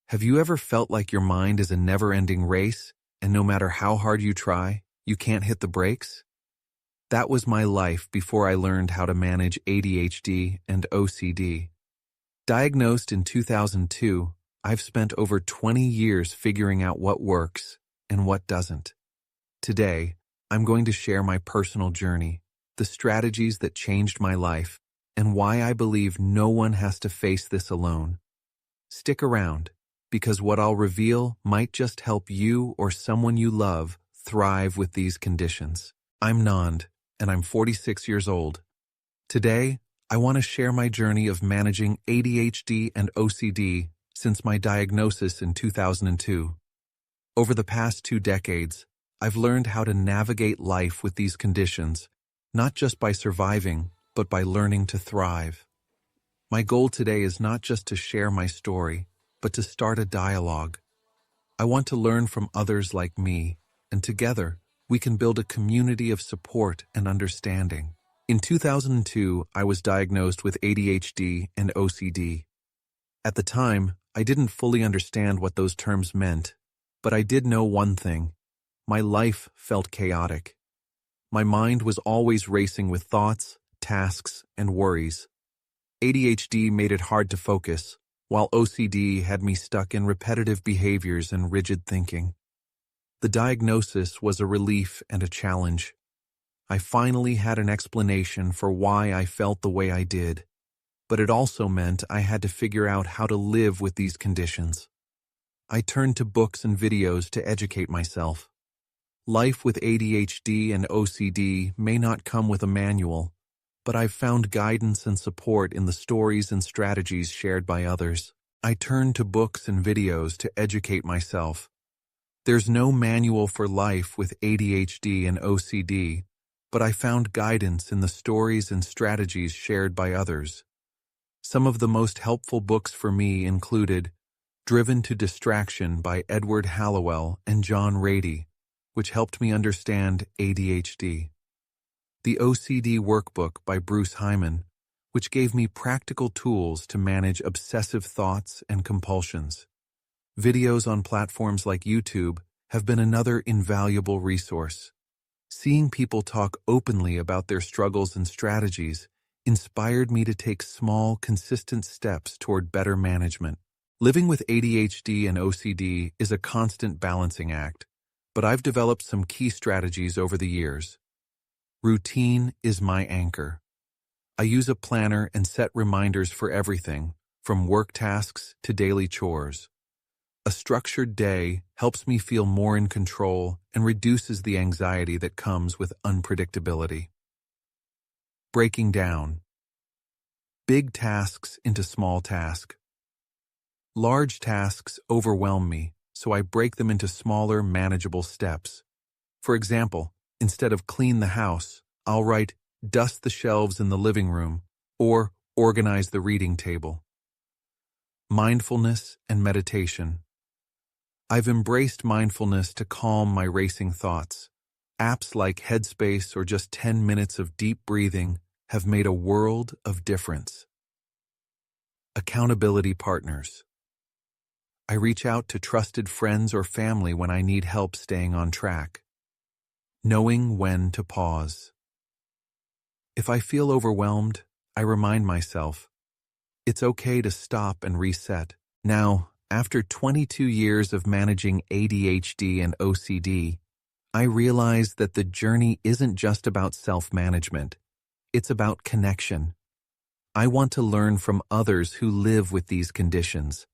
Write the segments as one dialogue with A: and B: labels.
A: Have you ever felt like your mind is a never-ending race, and no matter how hard you try, you can't hit the brakes? That was my life before I learned how to manage ADHD and OCD. Diagnosed in 2002, I've spent over 20 years figuring out what works and what doesn't. Today, I'm going to share my personal journey, the strategies that changed my life, and why I believe no one has to face this alone. Stick around, because what I'll reveal might just help you or someone you love thrive with these conditions. I'm Nand, and I'm 46 years old. Today, I want to share my journey of managing ADHD and OCD since my diagnosis in 2002. Over the past 2 decades, I've learned how to navigate life with these conditions, not just by surviving, but by learning to thrive. My goal today is not just to share my story, but to start a dialogue. I want to learn from others like me, and together, we can build a community of support and understanding. In 2002, I was diagnosed with ADHD and OCD. At the time, I didn't fully understand what those terms meant, but I did know one thing. My life felt chaotic. My mind was always racing with thoughts, tasks, and worries. ADHD made it hard to focus, while OCD had me stuck in repetitive behaviors and rigid thinking. The diagnosis was a relief and a challenge. I finally had an explanation for why I felt the way I did, but it also meant I had to figure out how to live with these conditions. I turned to books and videos to educate myself. Life with ADHD and OCD may not come with a manual, but I've found guidance and support in the stories and strategies shared by others. I turned to books and videos to educate myself. There's no manual for life with ADHD and OCD, but I found guidance in the stories and strategies shared by others. Some of the most helpful books for me included Driven to Distraction by Edward Hallowell and John Rady, which helped me understand ADHD. The OCD Workbook by Bruce Hyman, which gave me practical tools to manage obsessive thoughts and compulsions. Videos on platforms like YouTube have been another invaluable resource. Seeing people talk openly about their struggles and strategies inspired me to take small, consistent steps toward better management. Living with ADHD and OCD is a constant balancing act, but I've developed some key strategies over the years. Routine is my anchor. I use a planner and set reminders for everything, from work tasks to daily chores. A structured day helps me feel more in control and reduces the anxiety that comes with unpredictability. Breaking down big tasks into small tasks. Large tasks overwhelm me, so I break them into smaller, manageable steps. For example, instead of clean the house, I'll write dust the shelves in the living room or organize the reading table. Mindfulness and meditation. I've embraced mindfulness to calm my racing thoughts. Apps like Headspace or just 10 minutes of deep breathing have made a world of difference. Accountability partners. I reach out to trusted friends or family when I need help staying on track. Knowing when to pause. If I feel overwhelmed, I remind myself, it's okay to stop and reset. Now, after 22 years of managing ADHD and OCD, I realize that the journey isn't just about self-management. It's about connection. I want to learn from others who live with these conditions.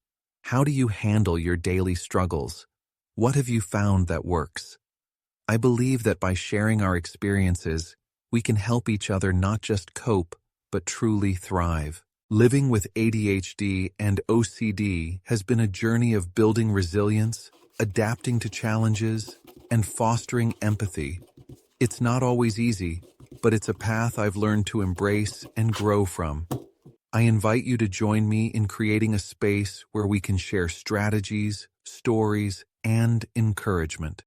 A: How do you handle your daily struggles? What have you found that works? I believe that by sharing our experiences, we can help each other not just cope, but truly thrive. Living with ADHD and OCD has been a journey of building resilience, adapting to challenges, and fostering empathy. It's not always easy, but it's a path I've learned to embrace and grow from. I invite you to join me in creating a space where we can share strategies, stories, and encouragement.